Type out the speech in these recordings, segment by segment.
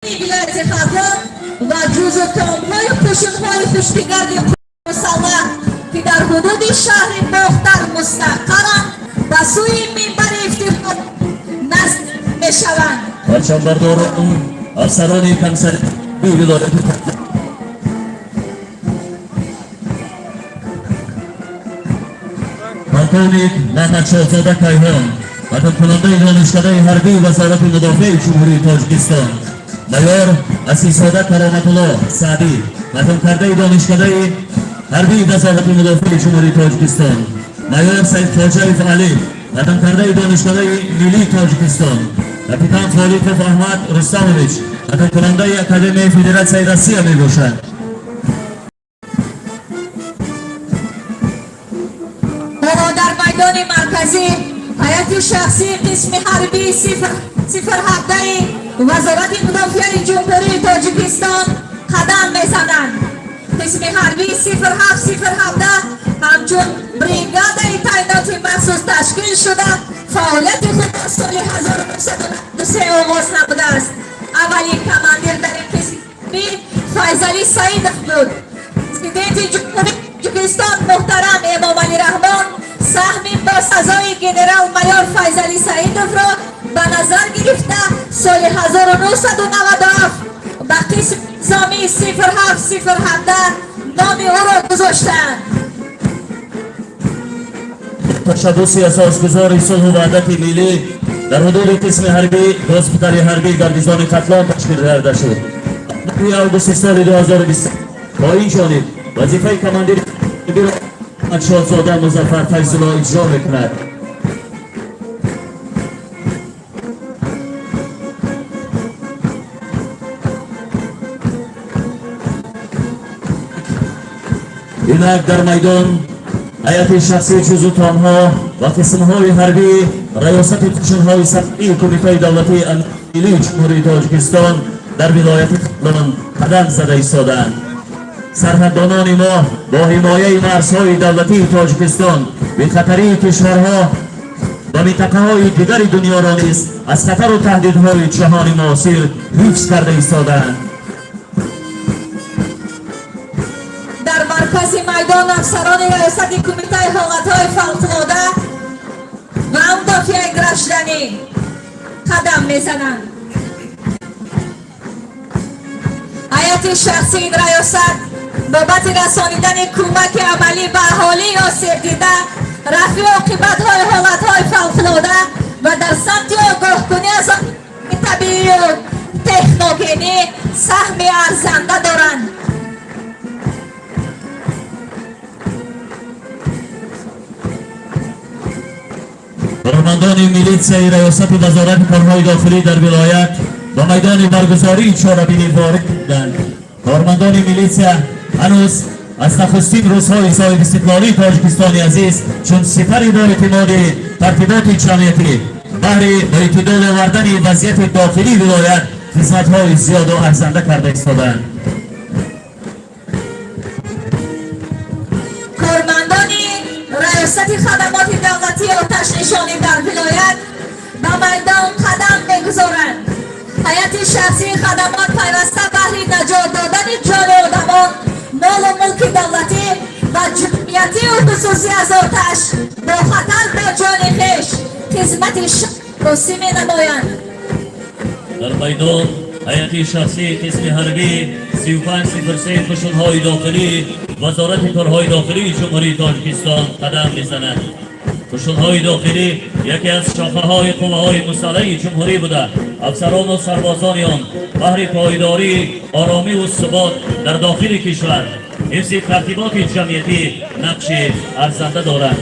viloyati xalqi va juzu tomboy qo'shinxo'y xushtigardi musallah ki dar hududi shahri muxtar mustaqaran va sui minbar iftixor nasb meshawand. Parchambardoron afsaroni kamsar bu viloyati Polkovnik Mehmet Shahzoda Kayhon Vatan kunanda Donishkadai harbiy vazorati mudofaa Jumhuriyat Tojikiston Mayor Asisoda Karomatulloh Sa'diy Vatan kardai Donishkadai harbiy vazorati mudofaa Jumhuriyat Tojikiston Mayor Saidxo'jayev Ali Vatan kardai Donishkadai Milliy Tojikiston Kapitan Xolidov Ahmad Rustamovich Vatan kunandai Akademiya Federatsiya Rossiya me'boshan در میدان مرکزی هیئت شخصی قسم حربی 07 وزارت مدافع جمهوری تاجیکستان قدم میزنند. قسم حربی 07 همچون بریگاد تعیناتی مخصوص تشکیل شده فعالیت خود از سال 1993 آغاز نموده است. اولین کماندیر در این قسم فیضعلی سعیدov بود. پرزیدنت جمهوری تاجیکستان محترم امام علی رحمان سهم با سزای گنرال مایور فیضعلی سعیدov را به نظر گرفته سال 1997 به قسم نظامی 07 نام او را گذاشتند. تشبث اساسگذار صلح و وحدت ملی در حدود قسم حربی هسپتال حربی گردیزان قتلان تشکیل داده شد. در آگوست سال 2020 با این جانب وظیفه کماندیری شاهزاده مظفر فیض‌الله اجرا میکند. اینک در میدان هیئت شخصی جزو تامها و قسمهای حربی ریاست قشنهای صفحی کمیته دولتی ملی جمهوری تاجیکستان در ولایت قلان قدم زده ایستادند. سرحددانان ما با حمایه مرزهای دولتی تاجیکستان به خطری کشورها و منطقه‌های دیگر دنیا را نیز از خطر و تهدیدهای جهان معاصر حفظ کرده ایستادند. در مرکز میدان افسران ریاست کمیته حالتهای فوق‌العاده و مدافع گشتنی قدم میزنند. هیئت شخصی ریاست بابت رسانیدن کمک عملی به اهالی آسیب دیده، رفع عاقبت‌های حالت‌های فوق‌العاده و در سمت آگاه‌کنی از طبیعی و تکنوگنی سهم ارزنده دارند. کارمندان میلیسیای ریاست وزارت کارهای داخلی در ولایت با میدان برگزاری چهاربینی وارد بودند. کارمندان میلیسیا هنوز از نخستین روزهای صاحب استقلالی تاجیکستان عزیز چون سپری با اعتماد ترتیبات جمعیتی بهر به اعتدال آوردن وضعیت داخلی ولایت خدمت‌های زیاد و ارزنده کرده ایستادند. کارمندان ریاست خدمات دولتی آتش نشانی در ولایت به میدان قدم میگذارند. هیئت شخصی خدمات پیوسته بهر نجات دادن جان آدمان، مال و ملک دولتی و جمعیتی و خصوصی از آتش با خطر به جان خویش خدمت شخصی می نمایند. در میدان هیئت شخصی قسم حربی 3503 قشنهای داخلی وزارت کارهای داخلی جمهوری تاجیکستان قدم میزند. قشنهای داخلی یکی از شاخه‌های قوه‌های مسلح جمهوری بوده. افسران و سربازان آن بهر پایداری آرامی و ثبات در داخل کشور حفظ ترتیبات جمعیتی نقش ارزنده دارند.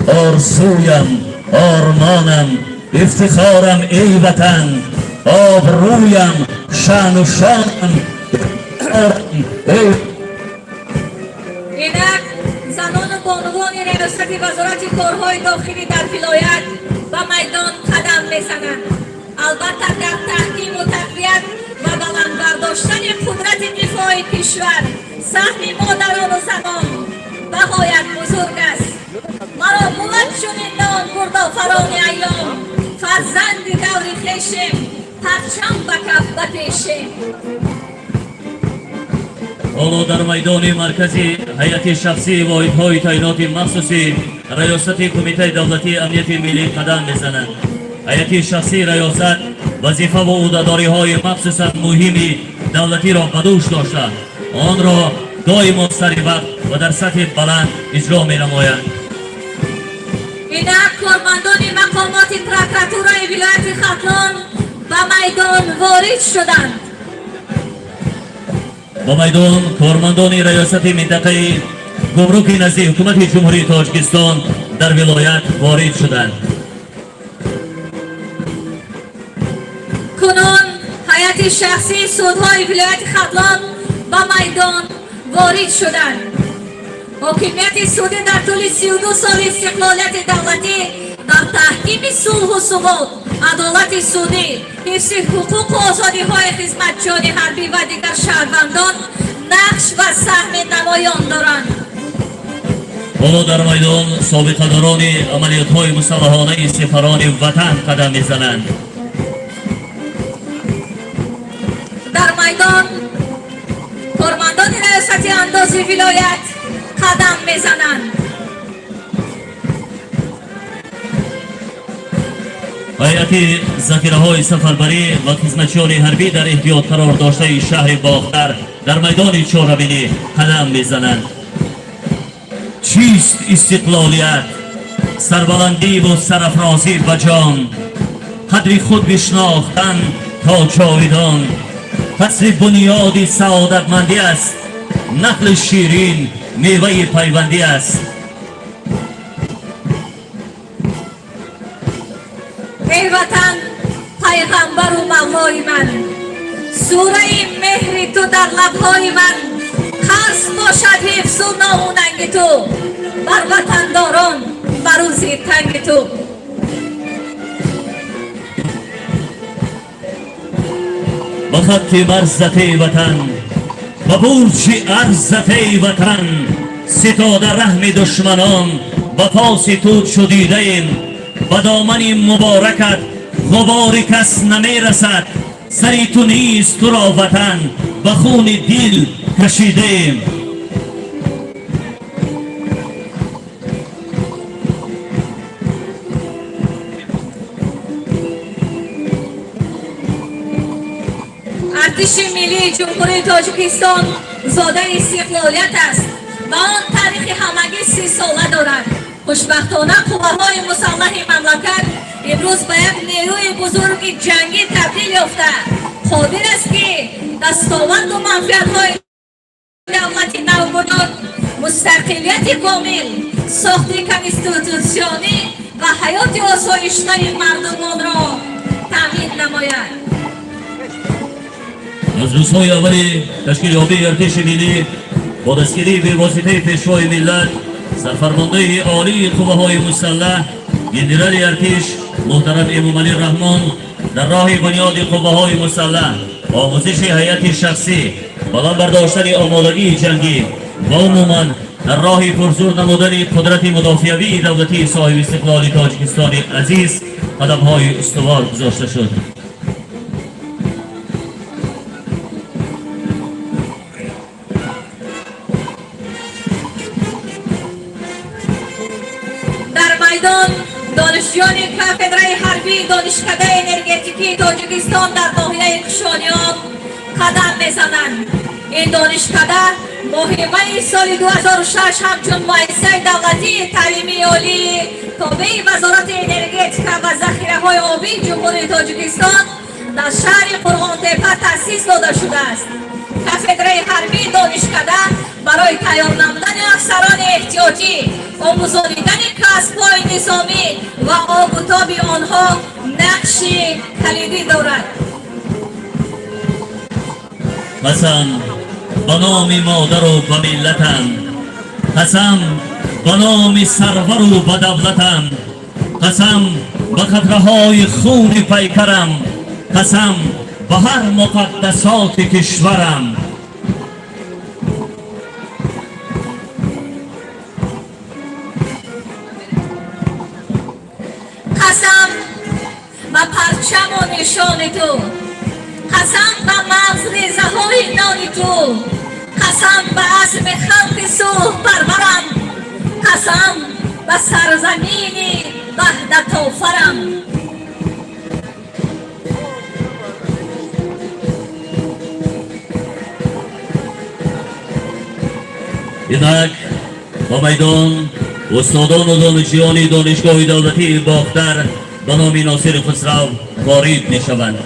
آرزویم، آرمانم، افتخارم ای وطن، آبرویم، شان و شانم اینک زنان و بانوان ریاست وزارت کارهای داخلی در ولایت به میدان قدم میزنند. البته در تحکیم و تقویت و بلند برداشتن قدرت دفاع کشور سهم مادران و زنان بغایت بزرگ است. مسافران ایام فرزند دور خیشیم پرچم به کف بپیشیم. حالا در میدان مرکزی هیئت شخصی واحدهای تعینات مخصوصی ریاست کمیته دولتی امنیت ملی قدم میزنند. هیئت شخصی ریاست وظیفه و عهدهداری‌های مخصوصا مهمی دولتی را به دوش داشته آن را دائما سر وقت و در سطح بلند اجرا می‌نمایند. اینک کارمندان مقامات پروکراتورای ولایت ختلان به میدان وارد شدند. با میدان کارمندان ریاست منطقه گمرک نزد حکومت جمهوری تاجیکستان در ولایت وارد شدند. کنون هیئت شخصی سودهای ولایت ختلان به میدان وارد شدند. حاکمیت سودی در طول 32 سال استقلالیت دولتی در تحکیم صلح و ثبات، عدالت سودی، حفظ حقوق و آزادی‌های خدمتچیان حربی و دیگر شهروندان نقش و سهم نمایان دارند. حالا در میدان سابقه‌داران عملیات‌های مسلحانه سپران وطن قدم می‌زنند. در میدان کارمندان ریاست اندازی ولایت قدم میزنند. هیئت ذخیره‌های سفربری و خدمتچیان حربی در احتیاط قرار داشته شهر باختر در میدان چهارمینی قدم میزنند. چیست استقلالیت؟ سربلندی و سرافرازی به جان، قدر خود بشناختن تا جاویدان. فصل بنیاد سعادتمندی است، نخل شیرین میوه پیوندی است. ای وطن پیغمبر و مولای من، سوره مهر تو در لبهای من، خاص باشد حفظ و ناموننگ تو بر وطنداران بر روز تنگ تو. به خط مرزت وطن، به برج عرضت وطن، ستاده رحم دشمنان به پاس تو شدیده ایم. به دامن مبارکت غبار کس نمی رسد، سری تو نیست تو را وطن به خون دل کشیده ایم. ارتش ملی جمهوری تاجیکستان زاده استقلالیت است و آن تاریخ همگی 30 ساله دارد. خوشبختانه قوه‌های مسلح مملکت امروز به یک نیروی بزرگ جنگی تبدیل یافته قادر است که دستاورد و منفعت‌های دولت نوبنیاد، مستقلیت کامل، ساخت کنستیتوسیونی و حیات آسایشته مردمان را تامین نماید. از روزهای اول تشکیل یابی ارتش ملی با دستگیری به واسطه پیشوای ملت سرفرمانده عالی قوه‌های مسلح ژنرال ارتش محترم امامعلی رحمان در راه بنیاد قوه‌های مسلح، آموزش هیئت شخصی، بالا برداشتن آمادگی جنگی و عموما در راه پرزور نمودن قدرت مدافعوی دولتی صاحب استقلال تاجیکستان عزیز قدم‌های استوار گذاشته شد. دانشجویان کافدرای حربی دانشکده انرژتیکی تاجیکستان در ناحیه کشانیان قدم میزنند. این دانشکده مهمه سال 2006 همچون مؤسسه دولتی تعلیمی عالی تابع وزارت انرژتیک و ذخیره‌های آبی جمهوری تاجیکستان در شهر قرغان‌تپه تأسیس داده شده است. کافدرای حربی دانشکده برای تیار نمودن افسران احتیاطی، آموزانیدن کسب‌های نظامی و آب و تاب آنها نقش کلیدی دارد. قسم به نام مادر و به ملتم، قسم به نام سرور و به دولتم، قسم به قطره‌های خون پیکرم، قسم به هر مقدسات کشورم. و پرچم و نشان تو، قسم به مغز ریزه‌های نان تو، قسم به عزم خلق صلح پرورم، قسم به سرزمین وحدت آفرم. اینک با میدان استادان و دانشجویان دانشگاه دولتی باختر به نام ناصر خسرو وارد می شوند.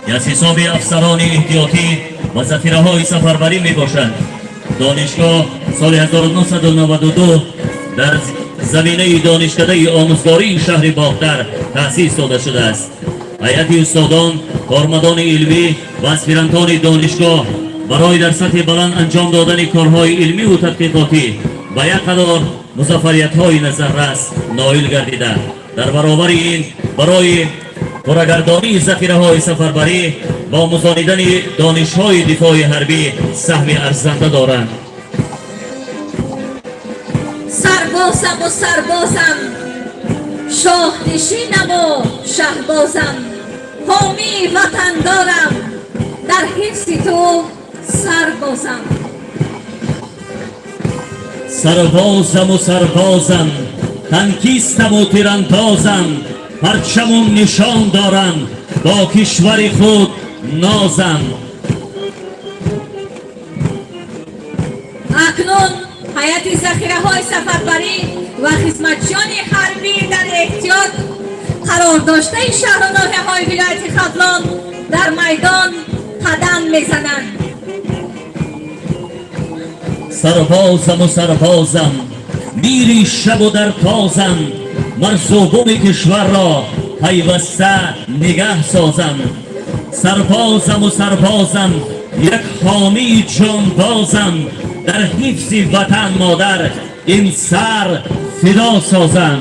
حساب افسران احتیاطی و ذخیره های سفربری می باشند. دانشگاه سال 1992 در زمینه دانشکده آموزگاری شهر باختر تأسیس داده شده است. هیئت استادان، کارمندان علمی و اسپیرانتان دانشگاه برای در سطح بلند انجام دادن کارهای علمی و تحقیقاتی و یک قدر موفقیت‌های نظررس نائل گردیده. در برابر این برای پرگردانی ذخیره‌های سفربری و آموزاندن دانش‌های دفاع حربی سهم ارزنده دارند. سربازم و سربازم، شاه نشینم و شهبازم، حامی وطن دارم، در حفظ تو سربازم. سربازم و سربازم، تنکیستم و تیراندازم، پرچم و نشان دارم، با کشور خود نازم. اکنون هیئت ذخیره‌های سفربری و خدمتچیان حربی در احتیاط قرار داشته شهر و ناحیه‌های ولایت خزلان در میدان قدم میزنند. سربازم و سربازم، میری شب و در تازم، مرزوبوم کشور را پیوسته نگه سازم. سربازم و سربازم، یک حامی جانبازم، در حفظ وطن مادر این سر فدا سازم.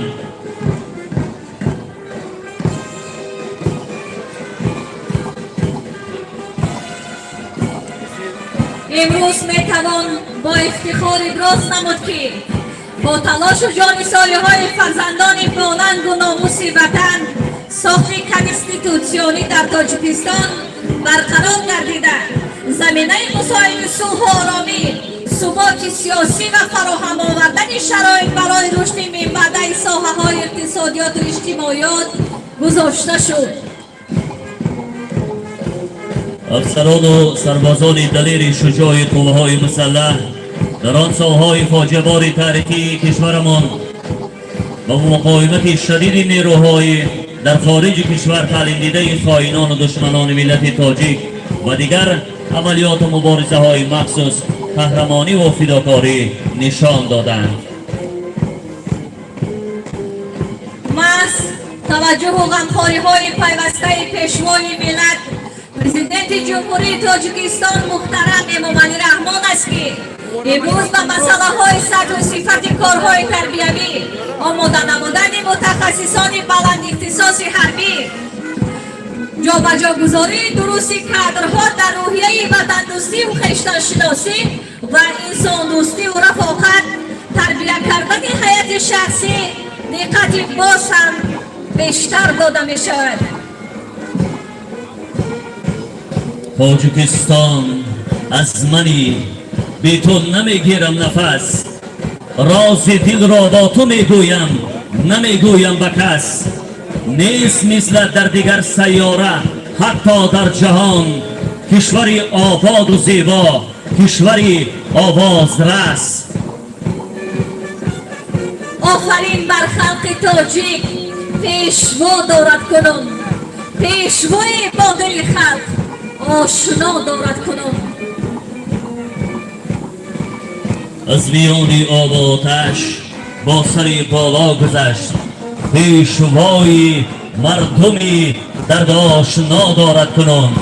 امروز میتوان با افتخار ابراز نمود که با تلاش و جانسالی های فرزندان بلند و ناموس وطن ساخت کنستیتوسیونی در تاجیکستان برقرار گردیده. زمینه مساعد صلح و آرامی، ثبات سیاسی و فراهم آوردن شرایط برای رشد منبع ساحه‌های اقتصادیات و اجتماعیات گذاشته شد. افسران و سربازان دلیر شجاع قوه‌های مسلح در آن ساحه‌های فاجعه بار تاریخی کشورمان با مقاومت شدید نیروهای در خارج کشور تعلیم دیده خائنان و دشمنان ملت تاجیک و دیگر عملیات و مبارزه‌های مخصوص قهرمانی و فداکاری نشان دادند. محض توجه و غمخوری‌های پیوسته پیشوای ملت پرزیدنت جمهوری تاجیکستان محترم امامعلی رحمان است که امروز به مسئله‌های سطح و صفت کارهای تربیوی آماده نمودن متخصصان بلند اختصاص حربی، جابجا گذاری درست کادرها در روحیه وطن دوستی و خویشتن‌شناسی و انسان دوستی و رفاقت تربیت کردن حیات شخصی دقت باز هم بیشتر داده می شود. تاجیکستان از منی بی تو نمیگیرم نفس، راز دل را با تو میگویم نمیگویم به کس. نیست مثل در دیگر سیاره حتی در جهان، کشوری آباد و زیبا، کشوری آواز رس. آفرین بر خلق تاجیک، پیشوا دارد کنم، پیشوای با دل خلق آشنا دارد کنم. از میان آب و آتش با سر بالا گذشت، پیشوای مردمی درد آشنا دارد کنم.